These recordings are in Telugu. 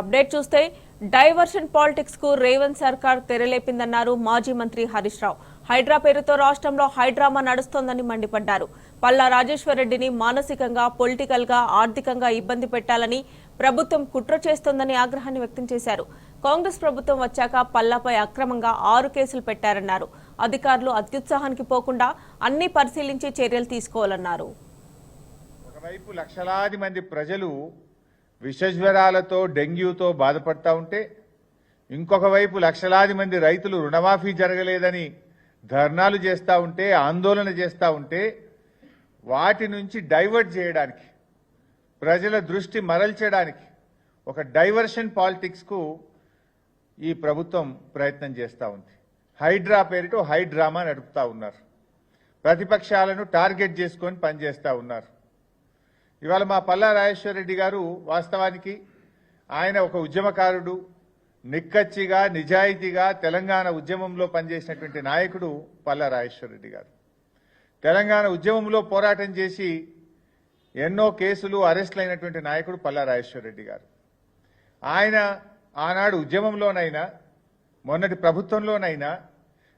అప్డేట్ చూస్తే డైవర్షన్ పాలిటిక్స్ కు రేవంత్ సర్కార్ తెరలేపిందన్నారు మాజీ మంత్రి హరీష్ రావు. హైడ్రా పేరుతో రాష్ట్రంలో హైడ్రామా నడుస్తోందని మండిపడ్డారు. పల్లా రాజేశ్వరరెడ్డిని మానసికంగా, పొలిటికల్ గా, ఆర్థికంగా ఇబ్బంది పెట్టాలని ప్రభుత్వం కుట్ర చేస్తోందని ఆగ్రహాన్ని వ్యక్తం చేశారు. కాంగ్రెస్ ప్రభుత్వం వచ్చాక పల్లాపై అక్రమంగా 6 కేసులు పెట్టారన్నారు. అధికారులు అత్యుత్సాహానికి పోకుండా అన్ని పరిశీలించి చర్యలు తీసుకోవాలన్నారు. ఒకవైపు లక్షలాది మంది ప్రజలు విషజ్వరాలతో, డెంగ్యూతో బాధపడతా ఉంటే, ఇంకొక వైపు లక్షలాది మంది రైతులు రుణమాఫీ జరగలేదని ధర్నాలు చేస్తూ ఉంటే, ఆందోళన చేస్తూ ఉంటే, వాటి నుంచి డైవర్ట్ చేయడానికి, ప్రజల దృష్టి మరల్చడానికి ఒక డైవర్షన్ పాలిటిక్స్కు ఈ ప్రభుత్వం ప్రయత్నం చేస్తూ ఉంది. హైడ్రా పేరుతో హైడ్రామా నడుపుతా ఉన్నారు. ప్రతిపక్షాలను టార్గెట్ చేసుకొని పనిచేస్తూ ఉన్నారు. ఇవాళ మా పల్లా రాజేశ్వరరెడ్డి గారు వాస్తవానికి ఆయన ఒక ఉద్యమకారుడు, నిక్కచ్చిగా, నిజాయితీగా తెలంగాణ ఉద్యమంలో పనిచేసినటువంటి నాయకుడు పల్లా రాజేశ్వరరెడ్డి గారు. తెలంగాణ ఉద్యమంలో పోరాటం చేసి ఎన్నో కేసులు, అరెస్టులు అయినటువంటి నాయకుడు పల్లా రాజేశ్వరరెడ్డి గారు. ఆయన ఆనాడు ఉద్యమంలోనైనా, మొన్నటి ప్రభుత్వంలోనైనా,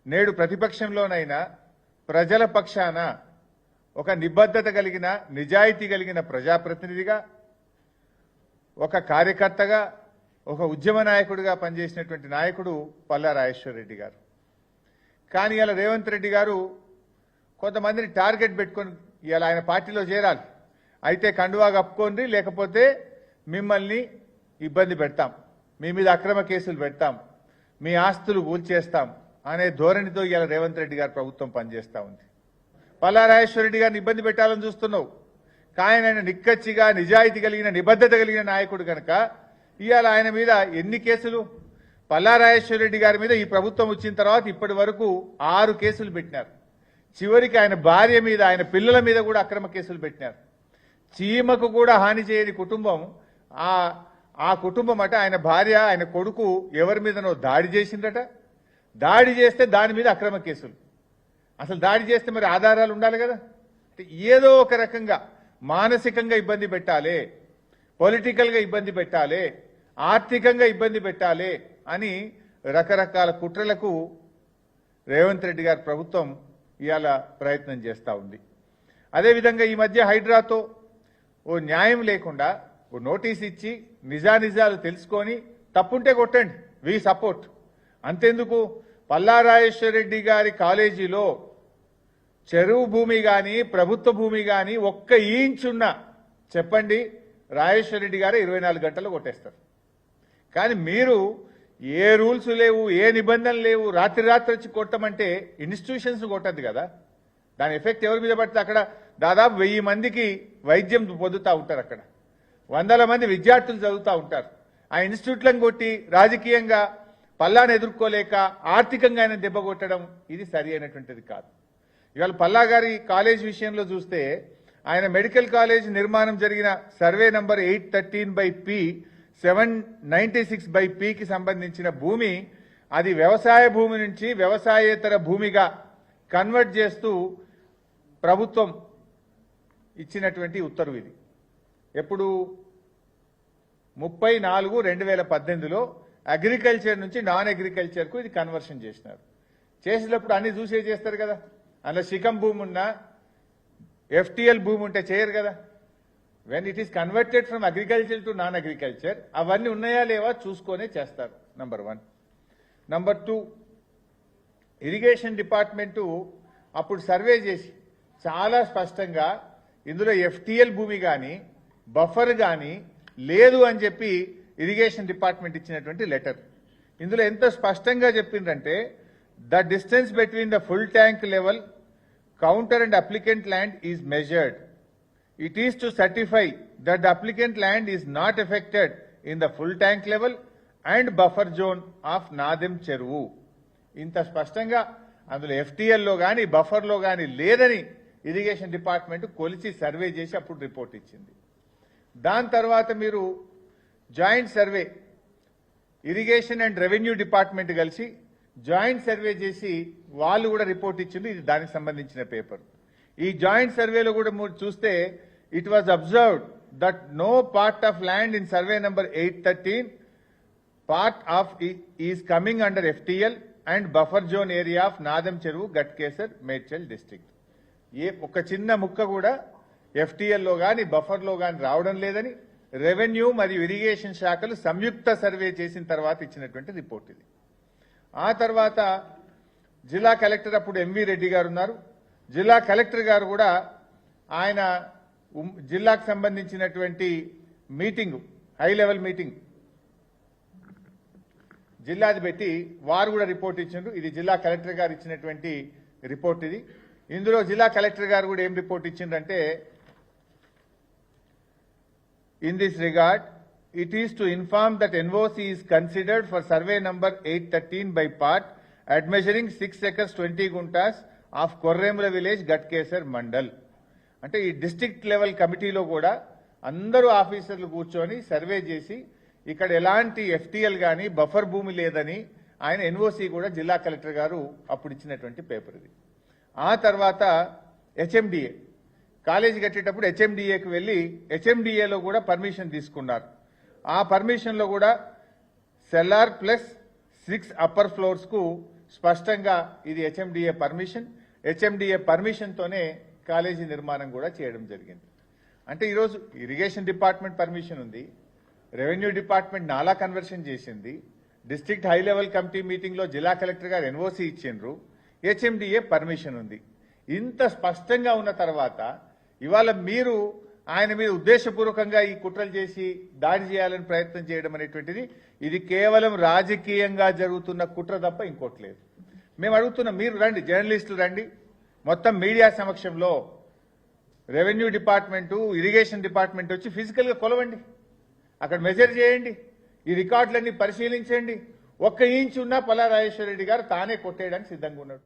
నేడు ప్రతిపక్షంలోనైనా ప్రజల పక్షాన ఒక నిబద్ధత కలిగిన, నిజాయితీ కలిగిన ప్రజాప్రతినిధిగా, ఒక కార్యకర్తగా, ఒక ఉద్యమ నాయకుడిగా పనిచేసినటువంటి నాయకుడు పల్లా రాజేశ్వరరెడ్డి గారు. కానీ ఇలా రేవంత్ రెడ్డి గారు కొంతమందిని టార్గెట్ పెట్టుకొని ఇలా ఆయన పార్టీలో చేరాలి, అయితే కండువా కప్పుకోండి, లేకపోతే మిమ్మల్ని ఇబ్బంది పెడతాం, మీ మీద అక్రమ కేసులు పెడతాం, మీ ఆస్తులు కూల్చేస్తాం అనే ధోరణితో ఇలా రేవంత్ రెడ్డి గారు ప్రభుత్వం పనిచేస్తూ ఉంది. పల్లా రాజేశ్వరరెడ్డి గారిని ఇబ్బంది పెట్టాలని చూస్తున్నావు. కానీ ఆయన నిక్కచ్చిగా, నిజాయితీ కలిగిన, నిబద్ధత కలిగిన నాయకుడు కనుక ఇవాళ ఆయన మీద ఎన్ని కేసులు? పల్లా రాజేశ్వరరెడ్డి గారి మీద ఈ ప్రభుత్వం వచ్చిన తర్వాత ఇప్పటి వరకు 6 కేసులు పెట్టినారు. చివరికి ఆయన భార్య మీద, ఆయన పిల్లల మీద కూడా అక్రమ కేసులు పెట్టినారు. చీమకు కూడా హాని చేయని కుటుంబం, ఆ కుటుంబం అట ఆయన భార్య, ఆయన కొడుకు ఎవరి మీదనో దాడి చేసిందట. దాడి చేస్తే దాని మీద అక్రమ కేసులు. అసలు దాడి చేస్తే మరి ఆధారాలు ఉండాలి కదా. ఏదో ఒక రకంగా మానసికంగా ఇబ్బంది పెట్టాలి, పొలిటికల్గా ఇబ్బంది పెట్టాలి, ఆర్థికంగా ఇబ్బంది పెట్టాలి అని రకరకాల కుట్రలకు రేవంత్ రెడ్డి గారి ప్రభుత్వం ఇవాళ ప్రయత్నం చేస్తూ ఉంది. అదేవిధంగా ఈ మధ్య హైడ్రాతో ఓ న్యాయం లేకుండా ఓ నోటీస్ ఇచ్చి నిజానిజాలు తెలుసుకొని తప్పుంటే కొట్టండి, వి సపోర్ట్. అంతెందుకు, పల్లా రాజేశ్వరరెడ్డి గారి కాలేజీలో చెరువు భూమి కానీ, ప్రభుత్వ భూమి కానీ ఒక్క ఇంచున్నా చెప్పండి, రాజేశ్వరరెడ్డి గారు 24 గంటలు కొట్టేస్తారు. కానీ మీరు ఏ రూల్స్ లేవు, ఏ నిబంధనలు లేవు, రాత్రి వచ్చి కొట్టమంటే ఇన్స్టిట్యూషన్స్ కొట్టద్దు కదా. దాని ఎఫెక్ట్ ఎవరి మీద పడితే అక్కడ దాదాపు 1000 మందికి వైద్యం పొందుతూ ఉంటారు, అక్కడ 100 మంది విద్యార్థులు చదువుతూ ఉంటారు. ఆ ఇన్స్టిట్యూట్లను కొట్టి రాజకీయంగా పల్లాను ఎదుర్కోలేక ఆర్థికంగా ఆయన దెబ్బ కొట్టడం ఇది సరి అయినటువంటిది కాదు. ఇవాళ పల్లా గారి కాలేజ్ విషయంలో చూస్తే ఆయన మెడికల్ కాలేజ్ నిర్మాణం జరిగిన సర్వే నంబర్ 813/P 796/Pకి సంబంధించిన భూమి, అది వ్యవసాయ భూమి నుంచి వ్యవసాయేతర భూమిగా కన్వర్ట్ చేస్తూ ప్రభుత్వం ఇచ్చినటువంటి ఉత్తర్వు ఇది. ఎప్పుడు 30/4/2018లో అగ్రికల్చర్ నుంచి నాన్ అగ్రికల్చర్కు ఇది కన్వర్షన్ చేసినారు. చేసినప్పుడు అన్ని చూసే చేస్తారు కదా. అందులో శిఖం భూమి ఉన్నా, FTL భూమి ఉంటే చేయరు కదా. When it is converted from agriculture to non agriculture అవన్నీ ఉన్నాయా లేవా చూసుకొనే చేస్తారు. నంబర్ 1. నంబర్ 2, ఇరిగేషన్ డిపార్ట్మెంటు అప్పుడు సర్వే చేసి చాలా స్పష్టంగా ఇందులో FTL భూమి కానీ, బఫర్ కానీ లేదు అని చెప్పి ఇరిగేషన్ డిపార్ట్మెంట్ ఇచ్చినటువంటి లెటర్. ఇందులో ఎంత స్పష్టంగా చెప్పిందంటే, the distance between the full tank level counter and applicant land is measured. It is to certify that the applicant land is not affected in the full tank level and buffer zone of Nadem Cheruvu. ఇంత స్పష్టంగా అందులో FTL లో కానీ, బఫర్లో కానీ లేదని ఇరిగేషన్ డిపార్ట్మెంట్ కొలిచి సర్వే చేసి అప్పుడు రిపోర్ట్ ఇచ్చింది. దాని తర్వాత మీరు joint survey, irrigation and revenue department కలిసి జాయింట్ సర్వే చేసి వాళ్ళు కూడా రిపోర్ట్ ఇచ్చింది. ఇది దానికి సంబంధించిన పేపర్. ఈ జాయింట్ సర్వేలో కూడా చూస్తే it was observed that no part of land in survey number 813 part of is coming under FTL and buffer zone area of Nadam Cheruvu, Gatkesar, Medchal district. ఒక చిన్న ముక్క కూడా FTL లో గాని బఫర్ లో గాని రావడం లేదని రెవెన్యూ మరియు ఇరిగేషన్ శాఖలు సంయుక్త సర్వే చేసిన తర్వాత ఇచ్చినటువంటి రిపోర్ట్ ఇది. ఆ తర్వాత జిల్లా కలెక్టర్ అప్పుడు ఎంవి రెడ్డి గారు ఉన్నారు. జిల్లా కలెక్టర్ గారు కూడా ఆయన జిల్లాకు సంబంధించినటువంటి మీటింగ్, హై లెవెల్ మీటింగ్ జిల్లాది పెట్టి వారు కూడా రిపోర్ట్ ఇచ్చిండ్రు. ఇది జిల్లా కలెక్టర్ గారు ఇచ్చినటువంటి రిపోర్ట్ ఇది. ఇందులో జిల్లా కలెక్టర్ గారు కూడా ఏం రిపోర్ట్ ఇచ్చిండ్రంటే, in this regard it is to inform that NOC is considered for survey number 813 by part at measuring 6 acres 20 guntas of Korremula village, Gatkesar mandal. అంటే ఈ డిస్ట్రిక్ట్ లెవెల్ కమిటీలో కూడా అందరూ ఆఫీసర్లు కూర్చొని సర్వే చేసి ఇక్కడ ఎలాంటి ఎఫ్టీఎల్ గాని బఫర్ భూమి లేదని ఆయన ఎన్ఓసి కూడా జిల్లా కలెక్టర్ గారు అప్పుడు ఇచ్చినటువంటి పేపర్ ఇది. ఆ తర్వాత హెచ్ఎండిఏ కాలేజీ కట్టేటప్పుడు హెచ్ఎండిఏకి వెళ్లి హెచ్ఎండిఏలో కూడా పర్మిషన్ తీసుకున్నారు. ఆ పర్మిషన్ లో కూడా సెల్లార్ ప్లస్ 6 అప్పర్ ఫ్లోర్స్ కు స్పష్టంగా ఇది హెచ్ఎండిఏ పర్మిషన్. హెచ్ఎండిఏ పర్మిషన్ తోనే కాలేజీ నిర్మాణం కూడా చేయడం జరిగింది. అంటే ఈరోజు ఇరిగేషన్ డిపార్ట్మెంట్ పర్మిషన్ ఉంది, రెవెన్యూ డిపార్ట్మెంట్ నాలా కన్వర్షన్ చేసింది, district high level committee meeting లో జిల్లా కలెక్టర్ గారు ఎన్ఓసి ఇచ్చిండ్రు, హెచ్ఎండిఏ పర్మిషన్ ఉంది. ఇంత స్పష్టంగా ఉన్న తర్వాత ఇవాళ మీరు ఆయన మీద ఉద్దేశపూర్వకంగా ఈ కుట్రలు చేసి దాడి చేయాలని ప్రయత్నం చేయడం అనేటువంటిది ఇది కేవలం రాజకీయంగా జరుగుతున్న కుట్ర తప్ప ఇంకోటి లేదు. మేము అడుగుతున్నాం, మీరు రండి, జర్నలిస్టులు రండి, మొత్తం మీడియా సమక్షంలో రెవెన్యూ డిపార్ట్మెంటు, ఇరిగేషన్ డిపార్ట్మెంట్ వచ్చి ఫిజికల్ గా కొలవండి, అక్కడ మెజర్ చేయండి, ఈ రికార్డులన్నీ పరిశీలించండి. 1 ఇంచ్ ఉన్నా పల్లా రాజేశ్వర రెడ్డి గారు తానే కొట్టేయడానికి సిద్ధంగా ఉన్నాడు.